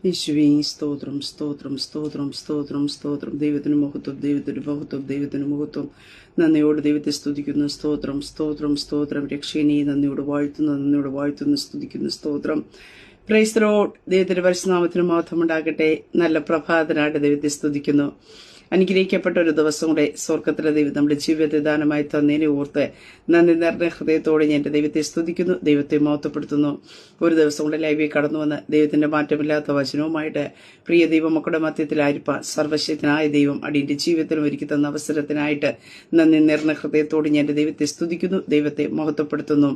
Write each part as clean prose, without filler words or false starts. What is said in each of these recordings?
യേശുവേ സ്തോത്രം സ്തോത്രം സ്തോത്രം സ്തോത്രം സ്തോത്രം. ദൈവത്തിന് മഹത്വം, ദൈവത്തിന് മഹത്വം, ദൈവത്തിന് മഹത്വം. നന്ദിയോട് ദൈവത്തെ സ്തുതിക്കുന്നു. സ്തോത്രം സ്തോത്രം സ്തോത്രം. രക്ഷകനെ നന്ദിയോട് വാഴ്ത്തുന്നു സ്തുതിക്കുന്നു. സ്തോത്രം. Praise the Lord. ദൈവത്തിന്റെ പരിശുദ്ധനാമത്തിന് മഹത്വം ഉണ്ടാകട്ടെ. നല്ല പ്രഭാതനായിട്ട് ദൈവത്തെ സ്തുതിക്കുന്നു. അനുഗ്രഹിക്കപ്പെട്ട ഒരു ദിവസം കൂടെ സ്വർഗത്തിലെ ദൈവം നമ്മുടെ ജീവിതത്തെ ദാനമായി തന്നതിനെ ഓർത്ത് നന്ദി നിറഞ്ഞ ഹൃദയത്തോടെ ഞാൻ എന്റെ ദൈവത്തെ സ്തുതിക്കുന്നു, ദൈവത്തെ മഹത്വപ്പെടുത്തുന്നു. ഒരു ദിവസം കൂടെ ലൈവിൽ കടന്നു വന്ന് ദൈവത്തിന്റെ മാറ്റമില്ലാത്ത വചനവുമായിട്ട് പ്രിയ ദൈവമക്കളുടെ മധ്യത്തിലായിരിക്കാൻ സർവശക്തനായ ദൈവം അടിയന്റെ ജീവിതത്തിൽ ഒരുക്കി തന്ന അവസരത്തിനായിട്ട് നന്ദി നിറഞ്ഞ ഹൃദയത്തോടെ ഞാൻ എന്റെ ദൈവത്തെ സ്തുതിക്കുന്നു, ദൈവത്തെ മഹത്വപ്പെടുത്തുന്നു.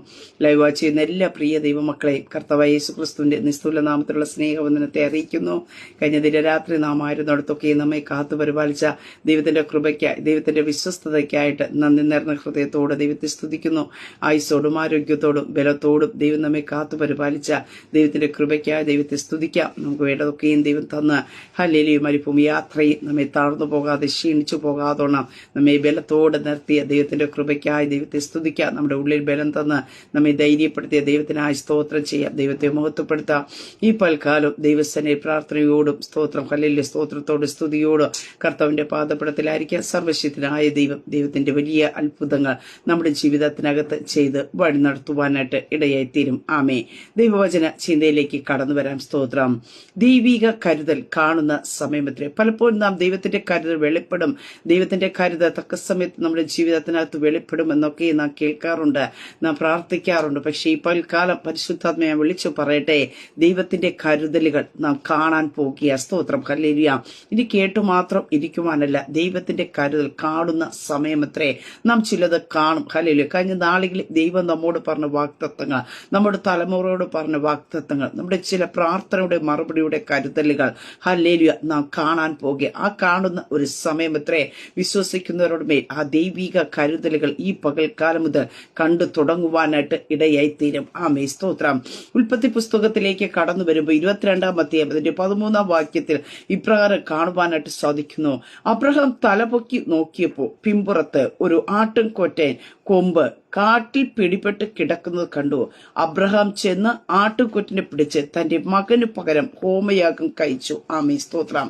ലൈവ് വാച്ച് ചെയ്യുന്ന എല്ലാ പ്രിയ ദൈവമക്കളെയും കർത്താവായ യേശുക്രിസ്തുവിന്റെ നിസ്തുല നാമത്തിലുള്ള സ്നേഹവന്ദനത്തെ അറിയിക്കുന്നു. കഴിഞ്ഞ ദിനരാത്രി നാം ആയിരുന്നിടത്തൊക്കെ നമ്മെ കാത്തു പരിപാലിച്ച ദൈവത്തിന്റെ കൃപയ്ക്കായി, ദൈവത്തിന്റെ വിശ്വസ്തതയ്ക്കായിട്ട് നന്ദി നിറഞ്ഞ ഹൃദയത്തോടെ ദൈവത്തെ സ്തുതിക്കുന്നു. ആയുസ്സോടും ആരോഗ്യത്തോടും ബലത്തോടും ദൈവം നമ്മെ കാത്തു പരിപാലിച്ച ദൈവത്തിന്റെ കൃപയ്ക്കായി ദൈവത്തെ സ്തുതിക്കാം. നമുക്ക് വേണ്ടതൊക്കെയും ദൈവം തന്ന് ഹല്ലേലൂയ മരുഭൂമി യാത്രയിൽ നമ്മെ താഴ്ന്നു പോകാതെ ക്ഷീണിച്ചു പോകാതോണം നമ്മെ ബലത്തോടെ നിർത്തിയ ദൈവത്തിന്റെ കൃപയ്ക്കായി ദൈവത്തെ സ്തുതിക്കാം. നമ്മുടെ ഉള്ളിൽ ബലം തന്ന് നമ്മെ ധൈര്യപ്പെടുത്തിയ ദൈവത്തിനായി സ്തോത്രം ചെയ്യാം, ദൈവത്തെ മഹത്വപ്പെടുത്താം. ഈ പൽക്കാലം ദൈവസനെ പ്രാർത്ഥനയോടും സ്തോത്രം ഹല്ലേലൂയ സ്തോത്രത്തോടും സ്തുതിയോടും കർത്താവിന്റെ പാദപീഠത്തിലായിരിക്കാൻ സർവശക്തനായ ദൈവം ദൈവത്തിന്റെ വലിയ അത്ഭുതങ്ങൾ നമ്മുടെ ജീവിതത്തിനകത്ത് ചെയ്ത് വഴി നടത്തുവാനായിട്ട് ഇടയായിത്തീരും. ആമേ. ദൈവവചന ചിന്തയിലേക്ക് കടന്നു വരാം. സ്തോത്രം. ദൈവിക കരുതൽ കാണുന്ന സമയമത്രേ. പലപ്പോഴും നാം ദൈവത്തിന്റെ കരുതൽ വെളിപ്പെടും, ദൈവത്തിന്റെ കരുതൽ തക്ക സമയത്ത് നമ്മുടെ ജീവിതത്തിനകത്ത് വെളിപ്പെടും എന്നൊക്കെ നാം കേൾക്കാറുണ്ട്, നാം പ്രാർത്ഥിക്കാറുണ്ട്. പക്ഷേ ഈ പൽക്കാലം പരിശുദ്ധാത്മയെ വിളിച്ചു പറയട്ടെ, ദൈവത്തിന്റെ കരുതലുകൾ നാം കാണാൻ പോകുക. സ്തോത്രം ഹല്ലേലൂയ. ഇനി കേട്ടു മാത്രം ഇരിക്കുവാനല്ല, ദൈവത്തിന്റെ കരുതൽ കാണുന്ന സമയമത്രേ. നാം ചിലത് കാണും. ഹല്ലേലൂയ. കഴിഞ്ഞ നാളുകളിൽ ദൈവം നമ്മോട് പറഞ്ഞ വാഗ്ദത്തങ്ങൾ, നമ്മുടെ തലമുറയോട് പറഞ്ഞ വാഗ്ദത്തങ്ങൾ, നമ്മുടെ ചില പ്രാർത്ഥനയുടെ മറുപടിയുടെ കരുതലുകൾ ഹല്ലേലൂയ നാം കാണാൻ പോകുക. ആ കാണുന്ന ഒരു സമയമത്രേ. വിശ്വസിക്കുന്നവരുടെ മേൽ ആ ദൈവിക കരുതലുകൾ ഈ പകൽക്കാലം മുതൽ കണ്ടു തുടങ്ങുവാനായിട്ട് ഇടയായിത്തീരും. ആമേ. സ്തോത്രം. ഉൽപ്പത്തി പുസ്തകത്തിലേക്ക് കടന്നു വരുമ്പോൾ 22-ാം അധ്യായം 13-ാം വാക്യത്തിൽ ഇപ്രകാരം കാണുവാനായിട്ട് സാധിക്കുന്നു. അബ്രഹാം തലപൊക്കി നോക്കിയപ്പോൾ പിമ്പുറത്ത് ഒരു ആട്ടിൻകൊറ്റൻ കൊമ്പ് കാട്ടിൽ പിടിപെട്ട് കിടക്കുന്നത് കണ്ടു. അബ്രഹാം ചെന്ന് ആട്ടുകൊറ്റിനെ പിടിച്ച് തന്റെ മകന് പകരം ഹോമയാഗം കഴിച്ചു. ആമേ. സ്തോത്രം.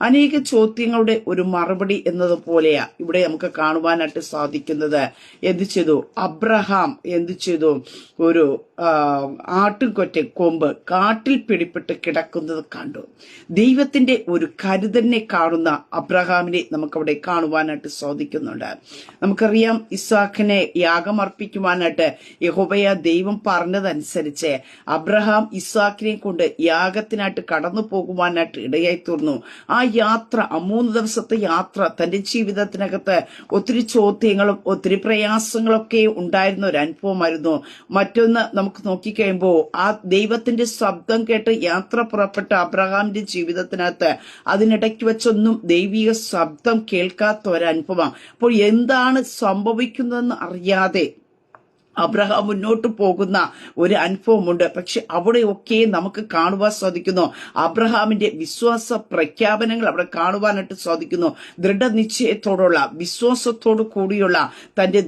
അനേക ചോദ്യങ്ങളുടെ ഒരു മറുപടി എന്നതുപോലെയാ ഇവിടെ നമുക്ക് കാണുവാനായിട്ട് സാധിക്കുന്നത്. എന്ത് ചെയ്തു? അബ്രഹാം എന്ത് ചെയ്തു? ഒരു ആട്ടുകൊറ്റ കൊമ്പ് കാട്ടിൽ പിടിപെട്ട് കിടക്കുന്നത് കണ്ടു. ദൈവത്തിന്റെ ഒരു കരുതലിനെ കാണുന്ന അബ്രഹാമിനെ നമുക്കവിടെ കാണുവാനായിട്ട് സാധിക്കുന്നുണ്ട്. നമുക്കറിയാം, ഇസ്ഹാക്കിനെ യാഗമർപ്പിക്കുവാനായിട്ട് യഹോവയാ ദൈവം പറഞ്ഞതനുസരിച്ച് അബ്രഹാം ഇസ്ഹാക്കിനെ കൊണ്ട് യാഗത്തിനായിട്ട് കടന്നു പോകുവാനായിട്ട് ഇടയായി തീർന്നു. ആ യാത്ര, 3 ദിവസത്തെ യാത്ര തന്റെ ജീവിതത്തിനകത്ത് ഒത്തിരി ചോദ്യങ്ങളും ഒത്തിരി പ്രയാസങ്ങളൊക്കെ ഉണ്ടായിരുന്ന ഒരു അനുഭവമായിരുന്നു. മറ്റൊന്ന് നമുക്ക് നോക്കിക്കഴിയുമ്പോൾ ആ ദൈവത്തിന്റെ ശബ്ദം കേട്ട് യാത്ര പുറപ്പെട്ട അബ്രഹാമിന്റെ ജീവിതത്തിനകത്ത് അതിനിടയ്ക്ക് വെച്ചൊന്നും ദൈവിക ശബ്ദം കേൾക്കാത്ത ഒരനുഭവം. അപ്പോൾ എന്താണ് സംഭവിക്കുന്നതെന്ന് അറിയാതെ അബ്രഹാം മുന്നോട്ട് പോകുന്ന ഒരു അനുഭവമുണ്ട്. പക്ഷെ അവിടെയൊക്കെ നമുക്ക് കാണുവാൻ സാധിക്കുന്നു അബ്രഹാമിന്റെ വിശ്വാസ പ്രഖ്യാപനങ്ങൾ അവിടെ കാണുവാനായിട്ട് സാധിക്കുന്നു. ദൃഢനിശ്ചയത്തോടുള്ള, വിശ്വാസത്തോടു കൂടിയുള്ള തന്റെ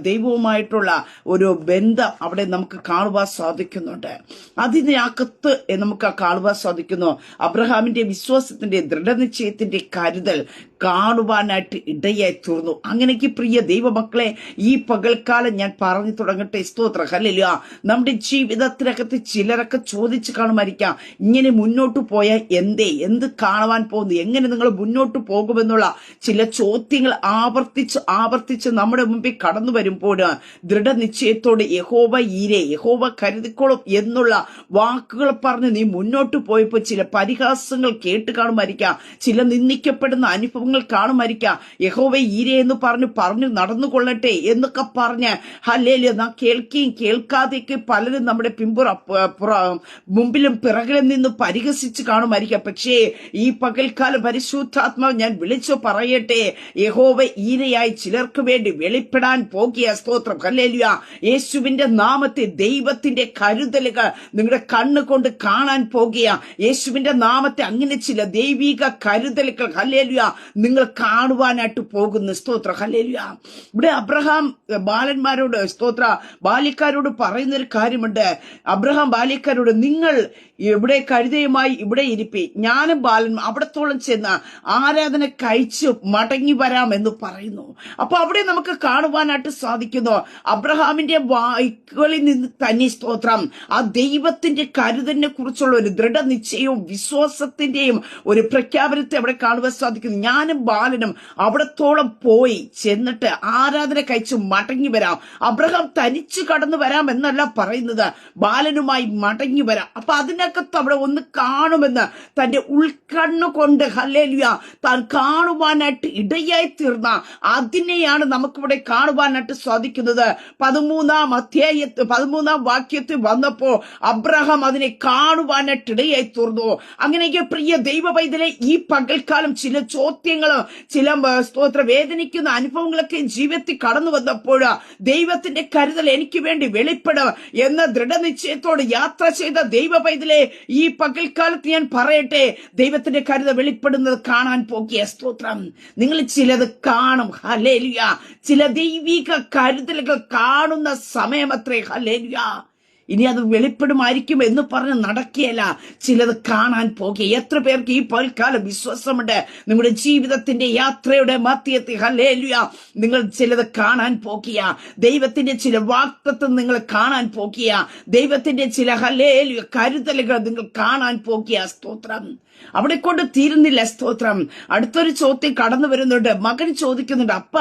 ദൈവവുമായിട്ടുള്ള ഒരു ബന്ധം അവിടെ നമുക്ക് കാണുവാൻ സാധിക്കുന്നുണ്ട്. അതിനകത്ത് നമുക്ക് കാണുവാൻ സാധിക്കുന്നു അബ്രഹാമിന്റെ വിശ്വാസത്തിന്റെ ദൃഢനിശ്ചയത്തിന്റെ കരുതൽ കാണുവാനായിട്ട് ഇടയായി തീർന്നു. അങ്ങനെക്ക് പ്രിയ ദൈവമക്കളെ, ഈ പകൽക്കാലം ഞാൻ പറഞ്ഞു തുടങ്ങട്ടെ. സ്തോത്ര ഹല്ലേലൂയ. നമ്മുടെ ജീവിതത്തിനകത്ത് ചിലരൊക്കെ ചോദിച്ചു കാണുമായിരിക്കാം, ഇങ്ങനെ മുന്നോട്ട് പോയാൽ എന്ത് കാണുവാൻ പോകുന്നു, എങ്ങനെ നിങ്ങൾ മുന്നോട്ട് പോകുമെന്നുള്ള ചില ചോദ്യങ്ങൾ ആവർത്തിച്ച് നമ്മുടെ മുമ്പിൽ കടന്നു വരുമ്പോൾ ദൃഢനിശ്ചയത്തോടെ യഹോവ ഈരെ, യഹോവ കരുതിക്കോളും എന്നുള്ള വാക്കുകൾ പറഞ്ഞ് നീ മുന്നോട്ട് പോയപ്പോൾ ചില പരിഹാസങ്ങൾ കേട്ട് കാണുമായിരിക്കാം, ചില നിന്ദിക്കപ്പെടുന്ന അനുഭവങ്ങൾ കാണുമായിരിക്കാം. യഹോവ ഈരെ എന്ന് പറഞ്ഞു നടന്നുകൊള്ളട്ടെ എന്നൊക്കെ പറഞ്ഞ് ഹല്ലേലൂയ നാം കേൾക്കുകയും കേൾക്കാതെയൊക്കെ പലരും നമ്മുടെ മുമ്പിലും പിറകിലും നിന്ന് പരിഹസിച്ച് കാണുമായിരിക്കാം. പക്ഷേ ഈ പകൽക്കാലം പരിശുദ്ധാത്മാവ് ഞാൻ വിളിച്ചു പറയട്ടെ, യഹോവ ഈരയായി ചിലർക്ക് വേണ്ടി വെളിപ്പെടാൻ പോകുക. സ്തോത്രം ഹല്ലേലൂയ. യേശുവിന്റെ നാമത്തെ ദൈവത്തിന്റെ കരുതലുകൾ നിങ്ങളുടെ കണ്ണുകൊണ്ട് കാണാൻ പോകുക. യേശുവിന്റെ നാമത്തെ അങ്ങനെ ചില ദൈവിക കരുതലുകൾ ഹല്ലേലൂയ നിങ്ങൾ കാണുവാനായിട്ട് പോകുന്നു. സ്തോത്ര ഹല്ലേലൂയ. ഇവിടെ അബ്രഹാം ബാലന്മാരോട് ബാല്യക്കാരോട് പറയുന്നൊരു കാര്യമുണ്ട്. അബ്രഹാം ബാല്യക്കാരോട്, നിങ്ങൾ ഇവിടെ കഴുതയുമായി ഇവിടെ ഇരിപ്പി, ഞാനും ബാലൻ അവിടത്തോളം ചെന്ന് ആരാധന കഴിച്ച് മടങ്ങി വരാം എന്ന് പറയുന്നു. അപ്പൊ അവിടെ നമുക്ക് കാണുവാനായിട്ട് സാധിക്കുന്നു, അബ്രഹാമിന്റെ വാക്കുകളിൽ നിന്ന് തന്നെ സ്തോത്രം ആ ദൈവത്തിന്റെ കരുതലിനെ കുറിച്ചുള്ള ഒരു ദൃഢനിശ്ചയവും വിശ്വാസത്തിന്റെയും ഒരു പ്രഖ്യാപനത്തെ അവിടെ കാണുവാൻ സാധിക്കുന്നു. ഞാനും ബാലനും അവിടത്തോളം പോയി ചെന്നിട്ട് ആരാധന കഴിച്ച് മടങ്ങി വരാം. അബ്രഹാം തനിച്ച് കടന്നു വരാം എന്നല്ല പറയുന്നത്, ബാലനുമായി മടങ്ങി വരാം. അപ്പൊ അതിനകത്ത് അവിടെ ഒന്ന് കാണുമെന്ന് തന്റെ ഉൾക്കണ്ണു കൊണ്ട് ഹല്ലേലൂയ താൻ കാണുവാനായിട്ട് ഇടയായി തീർന്ന അതിനെയാണ് നമുക്കിവിടെ കാണുവാനായിട്ട് സാധിക്കുന്നത്. 13-ാം വാക്യത്തിൽ വന്നപ്പോ അബ്രഹാം അതിനെ കാണുവാനായിട്ട് ഇടയായി തീർന്നു. അങ്ങനെയെങ്കിൽ പ്രിയ ദൈവ പൈതലെ, ഈ പകൽക്കാലം ചില ചോദ്യങ്ങളും ചില വേദനിക്കുന്ന അനുഭവങ്ങളൊക്കെ ജീവിതത്തിൽ കടന്നു വന്നപ്പോൾ ദൈവത്തിന്റെ കരുതൽ എനിക്ക് വേണ്ടി വെളിപ്പെടും എന്ന ദൃഢനിശ്ചയത്തോട് യാത്ര ചെയ്ത ദൈവ പൈതലെ, ഈ പകൽക്കാലത്ത് ഞാൻ പറയട്ടെ, ദൈവത്തിന്റെ കരുതൽ വെളിപ്പെടുന്നത് കാണാൻ പോകിയ സ്തോത്രം. നിങ്ങൾ ചിലത് കാണും. ഹല്ലേലൂയ. ചില ദൈവിക കരുതലുകൾ കാണുന്ന സമയമത്രേ. ഹല്ലേലൂയ. ഇനി അത് വെളിപ്പെടുമായിരിക്കും എന്ന് പറഞ്ഞ് നടക്കുകയല്ല, ചിലത് കാണാൻ പോകുക. എത്ര പേർക്ക് ഈ പകൽക്കാലം വിശ്വാസമുണ്ട്? നിങ്ങളുടെ ജീവിതത്തിന്റെ യാത്രയുടെ മധ്യത്തിൽ ഹല്ലേലൂയ നിങ്ങൾ ചിലത് കാണാൻ പോകുക. ദൈവത്തിന്റെ ചില വാഗ്ദത്തം നിങ്ങൾ കാണാൻ പോകുക. ദൈവത്തിന്റെ ചില ഹല്ലേലൂയ കരുതലുകൾ നിങ്ങൾ കാണാൻ പോകുക. സ്തോത്രം. അവിടെ കൊണ്ട് തീരുന്നില്ല. സ്തോത്രം. അടുത്തൊരു ചോദ്യം കടന്നു വരുന്നുണ്ട്. മകൻ ചോദിക്കുന്നുണ്ട്, അപ്പ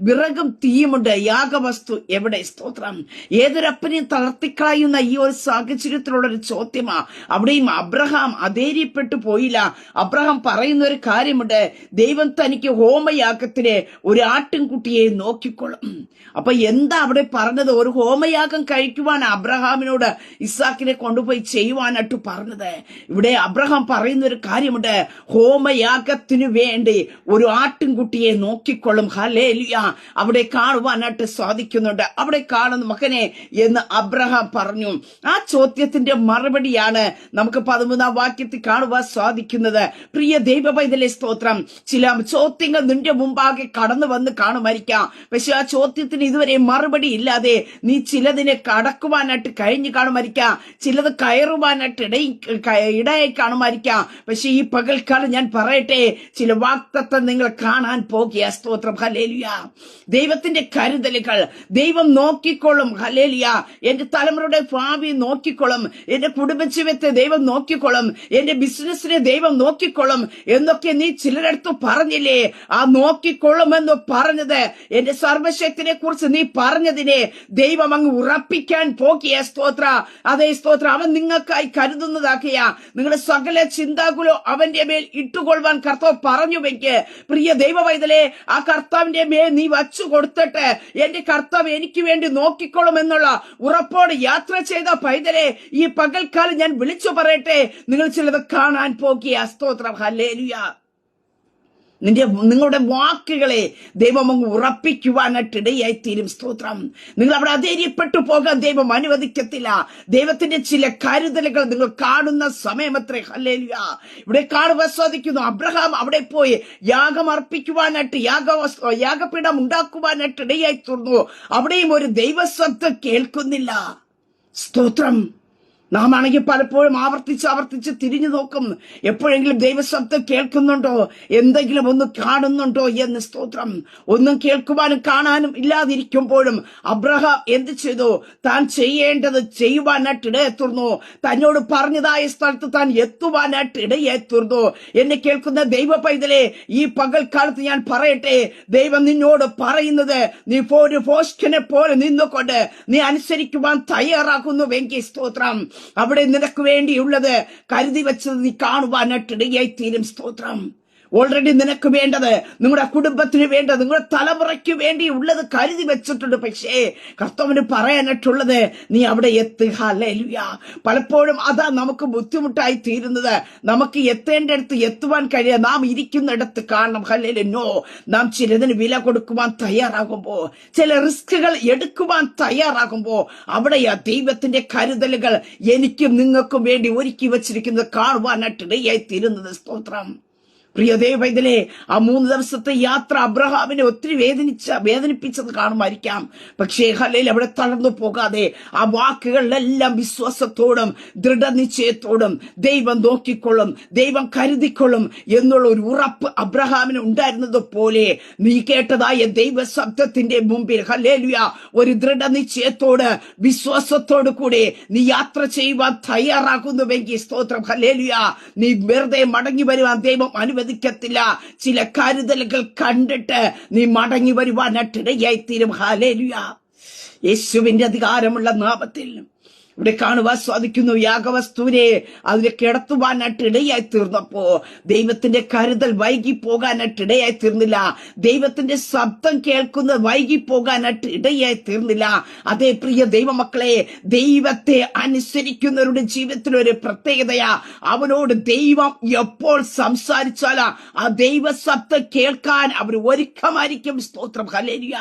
വിറകും തീയുമുണ്ട്, യാഗവസ്തു എവിടെ? സ്തോത്രം. ഏതൊരപ്പനെയും തളർത്തിക്കളയുന്ന ഈ ഒരു സാഹചര്യത്തിലുള്ളൊരു ചോദ്യമാ. അവിടെയും അബ്രഹാം അധൈര്യപ്പെട്ടു പോയില്ല. അബ്രഹാം പറയുന്ന ഒരു കാര്യമുണ്ട്, ദൈവം തനിക്ക് ഹോമയാഗത്തിന് ഒരു ആട്ടിൻകുട്ടിയെ നോക്കിക്കൊള്ളും. അപ്പൊ എന്താ അവിടെ പറഞ്ഞത്? ഒരു ഹോമയാഗം കഴിക്കുവാൻ അബ്രഹാമിനോട് ഇസാക്കിനെ കൊണ്ടുപോയി ചെയ്യുവാനായിട്ട് പറഞ്ഞത്. ഇവിടെ അബ്രഹാം പറയുന്ന ഒരു കാര്യമുണ്ട്, ഹോമയാഗത്തിനു വേണ്ടി ഒരു ആട്ടിൻകുട്ടിയെ നോക്കിക്കൊള്ളും. ഹല്ലേലൂയ. അവിടെ കാണുവാനായിട്ട് സാധിക്കുന്നുണ്ട്. അവിടെ കാണുന്നു മകനെ എന്ന് അബ്രഹാം പറഞ്ഞു. ആ ചോദ്യത്തിന്റെ മറുപടിയാണ് നമുക്ക് 13-ാം വാക്യത്തിൽ കാണുവാൻ സാധിക്കുന്നത്. പ്രിയ ദൈവ പൈതലേ സ്തോത്രം. ചില ചോദ്യങ്ങൾ നിന്റെ മുമ്പാകെ കടന്നു വന്ന് കാണുമായിരിക്കാം. പക്ഷെ ആ ചോദ്യത്തിന് ഇതുവരെ മറുപടി ഇല്ലാതെ നീ ചിലതിനെ കടക്കുവാനായിട്ട് കഴിഞ്ഞു കാണുമായിരിക്കാം. ചിലത് കയറുവാനായിട്ട് ഇടയായി കാണുമായിരിക്കാം. പക്ഷെ ഈ പകൽക്കാലം ഞാൻ പറയട്ടെ, ചില വാഗ്ദത്തം നിങ്ങൾ കാണാൻ പോകുക. സ്തോത്രം. ഹല്ലേലൂയ. ദൈവത്തിന്റെ കരുതലുകൾ ദൈവം നോക്കിക്കൊള്ളും. ഹല്ലേലൂയ. എന്റെ തലമുറയുടെ ഭാവി നോക്കിക്കൊള്ളും. എന്റെ കുടുംബജീവിതത്തെ ദൈവം നോക്കിക്കൊള്ളും. എന്റെ ബിസിനസിനെ ദൈവം നോക്കിക്കൊള്ളും എന്നൊക്കെ നീ ചിലരടുത്ത് പറഞ്ഞില്ലേ? ആ നോക്കിക്കൊള്ളുമെന്ന് പറഞ്ഞത്, എന്റെ സർവശക്തിനെ കുറിച്ച് നീ പറഞ്ഞതിനെ ദൈവം അങ്ങ് ഉറപ്പിക്കാൻ പോകിയ. സ്തോത്ര. അതേ സ്തോത്ര. അവൻ നിങ്ങൾക്കായി കരുതുന്നതാക്കിയ നിങ്ങളുടെ സകല ചിന്താകുലോ അവന്റെ മേൽ ഇട്ടുകൊള്ളുവാൻ കർത്താവ് പറഞ്ഞുവെക്ക്. പ്രിയ ദൈവ പൈതലേ, ആ കർത്താവിന്റെ മേൽ നീ വച്ചു കൊടുത്തിട്ട് എന്റെ കർത്താവ് എനിക്ക് വേണ്ടി നോക്കിക്കൊള്ളും എന്നുള്ള ഉറപ്പോട് യാത്ര ചെയ്ത പൈതലെ, ഈ പകൽക്കാലം ഞാൻ വിളിച്ചു പറയട്ടെ, നിങ്ങൾ ചിലത് കാണാൻ പോകിയ. സ്തോത്രം. ഹല്ലേലൂയ. നിങ്ങളുടെ വാക്കുകളെ ദൈവം അങ്ങ് ഉറപ്പിക്കുവാനായിട്ട് ഇടയായി തീരും. സ്തോത്രം. നിങ്ങൾ അവിടെ അധൈര്യപ്പെട്ടു പോകാൻ ദൈവം അനുവദിക്കത്തില്ല. ദൈവത്തിന്റെ ചില കരുതലുകൾ നിങ്ങൾ കാണുന്ന സമയമത്രേ. ഹല്ലേലൂയ. ഇവിടെ കാണുവാൻ സാധിക്കുന്നു, അബ്രഹാം അവിടെ പോയി യാഗം അർപ്പിക്കുവാനായിട്ട് യാഗപീഠം ഉണ്ടാക്കുവാനായിട്ട് ഇടയായി തീർന്നു. അവിടെയും ഒരു ദൈവശബ്ദം കേൾക്കുന്നില്ല. സ്തോത്രം. നാം ആണെങ്കിൽ പലപ്പോഴും ആവർത്തിച്ച് തിരിഞ്ഞു നോക്കും. എപ്പോഴെങ്കിലും ദൈവശബ്ദം കേൾക്കുന്നുണ്ടോ, എന്തെങ്കിലും ഒന്ന് കാണുന്നുണ്ടോ എന്ന്. സ്തോത്രം. ഒന്നും കേൾക്കുവാനും കാണാനും ഇല്ലാതിരിക്കുമ്പോഴും അബ്രഹാം എന്ത് ചെയ്തു? താൻ ചെയ്യേണ്ടത് ചെയ്യുവാനായിട്ട് ഇടയെത്തുന്നു. തന്നോട് പറഞ്ഞതായ സ്ഥലത്ത് താൻ എത്തുവാനായിട്ട് ഇടയെത്തുന്നു. എന്നെ കേൾക്കുന്ന ദൈവ പൈതലേ, ഈ പകൽക്കാലത്ത് ഞാൻ പറയട്ടെ, ദൈവം നിന്നോട് പറയുന്നത്, നീ ഒരു ഫോഷ്കനെ പോലെ നിന്നുകൊണ്ട് നീ അനുസരിക്കുവാൻ തയ്യാറാകുന്നുവെങ്കിൽ സ്തോത്രം, അവിടെ നിനക്ക് വേണ്ടിയുള്ളത് കരുതി വെച്ചത് നീ കാണുവാനായിട്ട് ഇടയായി തീരും. സ്തോത്രം. ഓൾറെഡി നിനക്ക് വേണ്ടത്, നിങ്ങളുടെ കുടുംബത്തിന് വേണ്ടത്, നിങ്ങളുടെ തലമുറയ്ക്ക് വേണ്ടി ഉള്ളത് കരുതി വെച്ചിട്ടുണ്ട്. പക്ഷേ കർത്താവിന് പറയാനായിട്ടുള്ളത് നീ അവിടെ എത്തുക. ഹല്ലേലൂയ. പലപ്പോഴും അതാ നമുക്ക് ബുദ്ധിമുട്ടായി തീരുന്നത്. നമുക്ക് എത്തേണ്ടടുത്ത് എത്തുവാൻ കഴിയുക, നാം ഇരിക്കുന്നിടത്ത് കാണണം. ഹല്ലേലൂയ. നോ, നാം ചിലതിന് വില കൊടുക്കുവാൻ തയ്യാറാകുമ്പോ, ചില റിസ്കുകൾ എടുക്കുവാൻ തയ്യാറാകുമ്പോ, അവിടെയാ ദൈവത്തിന്റെ കരുതലുകൾ എനിക്കും നിങ്ങൾക്കും വേണ്ടി ഒരുക്കി വെച്ചിരിക്കുന്നത് കാണുവാനായിട്ട് ഇടയായി തീരുന്നത്. സ്തോത്രം. പ്രിയ ദൈവത്തിലെ ആ 3 ദിവസത്തെ യാത്ര അബ്രഹാമിനെ ഒത്തിരി വേദനിപ്പിച്ചത് കാണുമായിരിക്കാം. പക്ഷേ ഹല്ലേലൂയ, അവിടെ തളർന്നു പോകാതെ ആ വാക്കുകളിലെല്ലാം വിശ്വാസത്തോടും ദൃഢനിശ്ചയത്തോടും ദൈവം നോക്കിക്കൊള്ളും, ദൈവം കരുതിക്കൊള്ളും എന്നുള്ള ഒരു ഉറപ്പ് അബ്രഹാമിന് ഉണ്ടായിരുന്നത് പോലെ നീ കേട്ടതായ ദൈവ ശബ്ദത്തിന്റെ മുമ്പിൽ ഹല്ലേലൂയ ഒരു ദൃഢനിശ്ചയത്തോട് വിശ്വാസത്തോടു കൂടി നീ യാത്ര ചെയ്യുവാൻ തയ്യാറാകുന്നുവെങ്കിൽ സ്തോത്രം ഹല്ലേലൂയ, നീ വെറുതെ മടങ്ങി വരുവാൻ ദൈവം അനുവദിക്കത്തില്ല. ചില കരുതലുകൾ കണ്ടിട്ട് നീ മടങ്ങി വരുവാനായിട്ടിടയായി തീരും. ഹല്ലേലൂയ, യേശുവിന്റെ അധികാരമുള്ള നാമത്തിൽ ഇവിടെ കാണുവാൻ സാധിക്കുന്നു. യാഗവസ്തുവിനെ അതിനെ കിടത്തുവാനായിട്ട് ഇടയായി തീർന്നപ്പോ ദൈവത്തിന്റെ കരുതൽ വൈകി പോകാനായിട്ട് ഇടയായി തീർന്നില്ല. ദൈവത്തിന്റെ ശബ്ദം കേൾക്കുന്നത് വൈകി പോകാനായിട്ട് ഇടയായി തീർന്നില്ല. അതേ പ്രിയ ദൈവമക്കളെ, ദൈവത്തെ അനുസരിക്കുന്നവരുടെ ജീവിതത്തിൽ ഒരു പ്രത്യേകതയാ, അവനോട് ദൈവം എപ്പോൾ സംസാരിച്ചാലാ ആ ദൈവ ശബ്ദം കേൾക്കാൻ അവർ ഒരുക്കമായിരിക്കും. സ്തോത്രം ഹല്ലേലൂയ.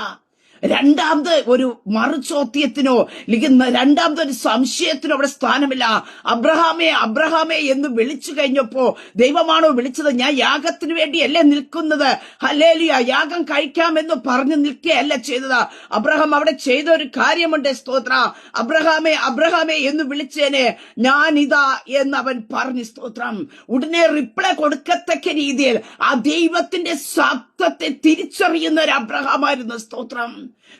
രണ്ടാമത് ഒരു മറുചോദ്യത്തിനോ അല്ലെങ്കിൽ രണ്ടാമതൊരു സംശയത്തിനോ അവിടെ സ്ഥാനമില്ല. അബ്രഹാമേ അബ്രഹാമേ എന്ന് വിളിച്ചു കഴിഞ്ഞപ്പോ ദൈവമാണോ വിളിച്ചത്? ഞാൻ യാഗത്തിന് വേണ്ടിയല്ലേ നിൽക്കുന്നത്, ഹല്ലേലൂയ, യാഗം കഴിക്കാമെന്ന് പറഞ്ഞു നിൽക്കുകയല്ല ചെയ്തത്. അബ്രഹാം അവിടെ ചെയ്ത ഒരു കാര്യമുണ്ട്. സ്തോത്ര, അബ്രഹാമേ അബ്രഹാമേ എന്ന് വിളിച്ചേനെ, ഞാൻ ഇതാ എന്നവൻ പറഞ്ഞു. സ്തോത്രം. ഉടനെ റിപ്ലൈ കൊടുക്കത്തക്ക രീതിയിൽ ആ ദൈവത്തിന്റെ ശബ്ദത്തെ തിരിച്ചറിയുന്ന ഒരു അബ്രഹാമായിരുന്നു. സ്തോത്രം.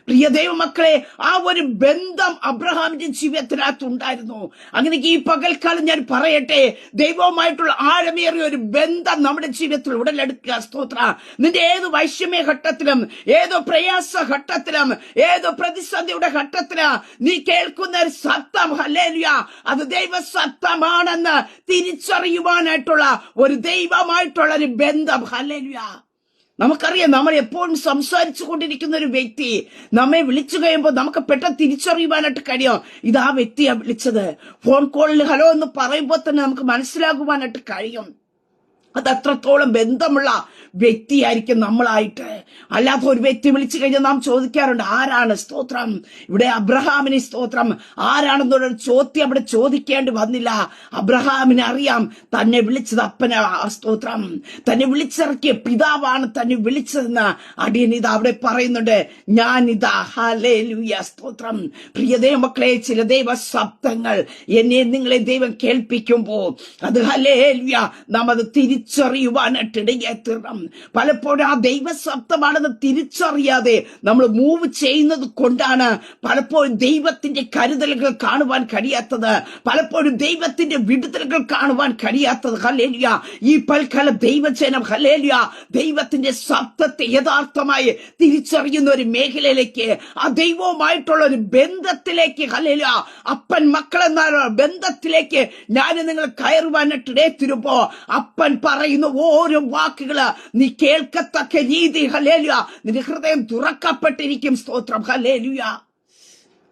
പ്രിയ ദൈവമക്കളെ, ആ ഒരു ബന്ധം അബ്രഹാമിന്റെ ജീവിതത്തിനകത്ത് ഉണ്ടായിരുന്നു. അങ്ങനെ ഈ പകൽക്കാലം ഞാൻ പറയട്ടെ, ദൈവവുമായിട്ടുള്ള ആഴമേറിയ ഒരു ബന്ധം നമ്മുടെ ജീവിതത്തിൽ ഉടലെടുക്കുക. സ്തോത്ര. നിന്റെ ഏത് വൈഷമ്യ ഘട്ടത്തിലും, ഏതോ പ്രയാസ ഘട്ടത്തിലും, ഏതോ പ്രതിസന്ധിയുടെ ഘട്ടത്തിലും നീ കേൾക്കുന്ന ഒരു ശബ്ദം ഹല്ലേലൂയ, അത് ദൈവ ശബ്ദമാണെന്ന് തിരിച്ചറിയുവാനായിട്ടുള്ള ഒരു ദൈവമായിട്ടുള്ള ഒരു ബന്ധം. ഹല്ലേലൂയ. നമുക്കറിയാം, നമ്മൾ എപ്പോഴും സംസാരിച്ചു കൊണ്ടിരിക്കുന്ന ഒരു വ്യക്തി നമ്മെ വിളിച്ചു കഴിയുമ്പോൾ നമുക്ക് പെട്ടെന്ന് തിരിച്ചറിയുവാനായിട്ട് കഴിയും, ഇതാ വ്യക്തിയാ വിളിച്ചത്. ഫോൺ കോളിൽ ഹലോ എന്ന് പറയുമ്പോൾ തന്നെ നമുക്ക് മനസ്സിലാകുവാനായിട്ട് കഴിയും അത് അത്രത്തോളം ബന്ധമുള്ള വ്യക്തിയായിരിക്കും നമ്മളായിട്ട്. അല്ലാത്ത ഒരു വ്യക്തി വിളിച്ചു കഴിഞ്ഞാൽ നാം ചോദിക്കാറുണ്ട്, ആരാണ്? സ്തോത്രം. ഇവിടെ അബ്രഹാമിന് സ്തോത്രം ആരാണെന്നുള്ളൊരു ചോദ്യം അവിടെ ചോദിക്കേണ്ടി വന്നില്ല. അബ്രഹാമിനെ അറിയാം തന്നെ വിളിച്ചത് അപ്പന. സ്തോത്രം. തന്നെ വിളിച്ചിറക്കിയ പിതാവാണ് തന്നെ വിളിച്ചതെന്ന് അടിയനിത അവിടെ പറയുന്നുണ്ട്. ഞാനിതാ. ഹല്ലേലൂയ. സ്തോത്രം. പ്രിയ ദൈവമക്കളെ, ചില ദൈവ ശബ്ദങ്ങൾ എന്നെ നിങ്ങളെ ദൈവം കേൾപ്പിക്കുമ്പോ അത് ഹല്ലേലൂയ നാം അത് തിരിച്ചറിയുവാനായിട്ടിടയായി തീരണം. പലപ്പോഴും ആ ദൈവ ശബ്ദമാണെന്ന് തിരിച്ചറിയാതെ നമ്മൾ മൂവ് ചെയ്യുന്നത് കൊണ്ടാണ് പലപ്പോഴും ദൈവത്തിന്റെ കരുതലുകൾ കാണുവാൻ കഴിയാത്തത്, പലപ്പോഴും ദൈവത്തിന്റെ വിടുതലുകൾ കാണുവാൻ കഴിയാത്തത്. ഹല്ലേലൂയ. ഈ പൽക്കാലം ദൈവജനം ഹല്ലേലൂയ ദൈവത്തിന്റെ ശബ്ദത്തെ യഥാർത്ഥമായി തിരിച്ചറിയുന്ന ഒരു മേഖലയിലേക്ക്, ആ ദൈവവുമായിട്ടുള്ള ഒരു ബന്ധത്തിലേക്ക്, ഹല്ലേലൂയ അപ്പൻ മക്കളെന്ന ബന്ധത്തിലേക്ക് ഞാൻ നിങ്ങൾ കയറുവാനായിട്ടിടയെ തീരുമ്പോ അപ്പൻ പറയുന്ന ഓരോ വാക്കുകള് നീ കേൾക്കത്തക്ക രീതി ഹല്ലേലൂയ നിന്റെ ഹൃദയം തുറക്കപ്പെട്ടിരിക്കും. സ്തോത്രം. ഹല്ലേലൂയ.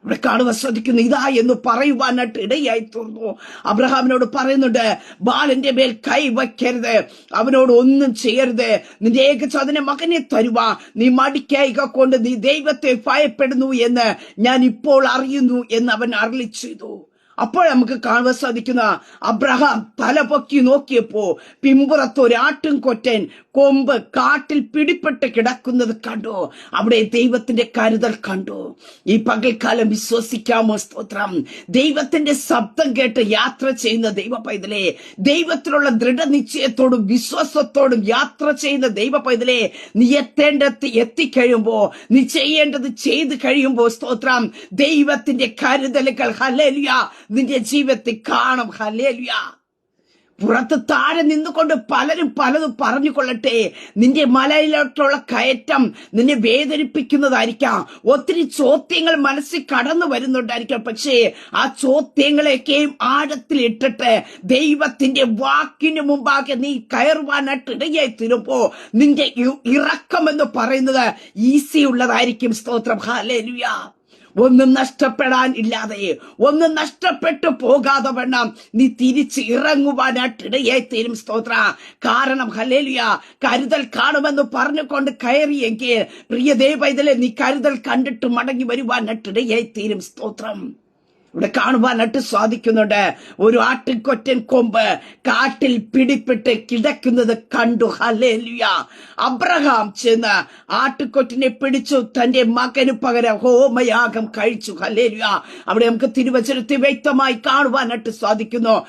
ഇവിടെ കാണുവാൻ ശ്രദ്ധിക്കുന്നു. ഇതാ എന്ന് പറയുവാനായിട്ട് ഇടയായി തീർന്നു. അബ്രഹാമിനോട് പറയുന്നുണ്ട്, ബാലന്റെ മേൽ കൈ വയ്ക്കരുത്, അവനോട് ഒന്നും ചെയ്യരുത്, നിന്റെ ഏകജാതനെ മകനെ തരുവാ, നീ മടിക്കായിക കൊണ്ട് നീ ദൈവത്തെ ഭയപ്പെടുന്നു എന്ന് ഞാൻ ഇപ്പോൾ അറിയുന്നു എന്ന് അവൻ അരുളി ചെയ്തു. അപ്പോൾ നമുക്ക് കാണുവാൻ സാധിക്കുന്ന, അബ്രഹാം തലപൊക്കി നോക്കിയപ്പോ പിമ്പുറത്ത് ഒരു ആട്ടിൻകൊറ്റൻ കൊമ്പ് കാട്ടിൽ പിടിപ്പെട്ട് കിടക്കുന്നത് കണ്ടു. അവിടെ ദൈവത്തിന്റെ കരുതൽ കണ്ടു. ഈ പകൽക്കാലം വിശ്വസിക്കാമോ? സ്തോത്രം. ദൈവത്തിന്റെ ശബ്ദം കേട്ട് യാത്ര ചെയ്യുന്ന ദൈവ പൈതലേ, ദൈവത്തിലുള്ള ദൃഢനിശ്ചയത്തോടും വിശ്വാസത്തോടും യാത്ര ചെയ്യുന്ന ദൈവ പൈതലേ, നീ എത്തേണ്ടത് എത്തിക്കഴിയുമ്പോ, നീ ചെയ്യേണ്ടത് ചെയ്ത് കഴിയുമ്പോ സ്തോത്രം ദൈവത്തിന്റെ കരുതലുകൾ ഹല്ലേലൂയ നിന്റെ ജീവിതത്തിൽ കാണും. ഹല്ലേലൂയ. പുറത്ത് താഴെ നിന്നുകൊണ്ട് പലരും പലതും പറഞ്ഞുകൊള്ളട്ടെ. നിന്റെ മലയിലോട്ടുള്ള കയറ്റം നിന്നെ വേദനിപ്പിക്കുന്നതായിരിക്കാം. ഒത്തിരി ചോദ്യങ്ങൾ മനസ്സിൽ കടന്നു വരുന്നുണ്ടായിരിക്കാം. പക്ഷേ ആ ചോദ്യങ്ങളെയൊക്കെയും ആഴത്തിൽ ഇട്ടിട്ട് ദൈവത്തിന്റെ വാക്കിന് മുമ്പാകെ നീ കയറുവാനായിട്ട് ഇടയായി തീരുമ്പോ നിന്റെ ഇറക്കം എന്ന് പറയുന്നത് ഈസി ഉള്ളതായിരിക്കും. സ്തോത്രം. ഹല്ലേലൂയ. ഒന്നും നഷ്ടപ്പെടാൻ ഇല്ലാതെ, ഒന്നും നഷ്ടപ്പെട്ടു പോകാതെ വേണം നീ തിരിച്ച് ഇറങ്ങുവാനായിട്ടിടയായി തീരും. സ്തോത്ര. കാരണം ഹല്ലേലൂയ കരുതൽ കാണുമെന്ന് പറഞ്ഞുകൊണ്ട് കയറിയെങ്കിൽ പ്രിയ ദൈവ പൈതലേ, നീ കരുതൽ കണ്ടിട്ട് മടങ്ങി വരുവാനായിട്ടിടയായി തീരും. സ്തോത്രം. ഇവിടെ കാണുവാനായിട്ട് സാധിക്കുന്നുണ്ട്. ഒരു ആട്ടിൻകൊറ്റൻ കൊമ്പ് കാട്ടിൽ പിടിപ്പെട്ട് കിടക്കുന്നത് കണ്ടു. ഹല്ലേലൂയ. അബ്രഹാം ചെന്ന് ആട്ടുകൊറ്റിനെ പിടിച്ചു, തന്റെ മകന് പകരം ഹോമയാഗം കഴിച്ചു. ഹല്ലേലൂയ. അവിടെ നമുക്ക് തിരുവചനത്തെ വ്യക്തമായി കാണുവാനായിട്ട് സാധിക്കുന്നു.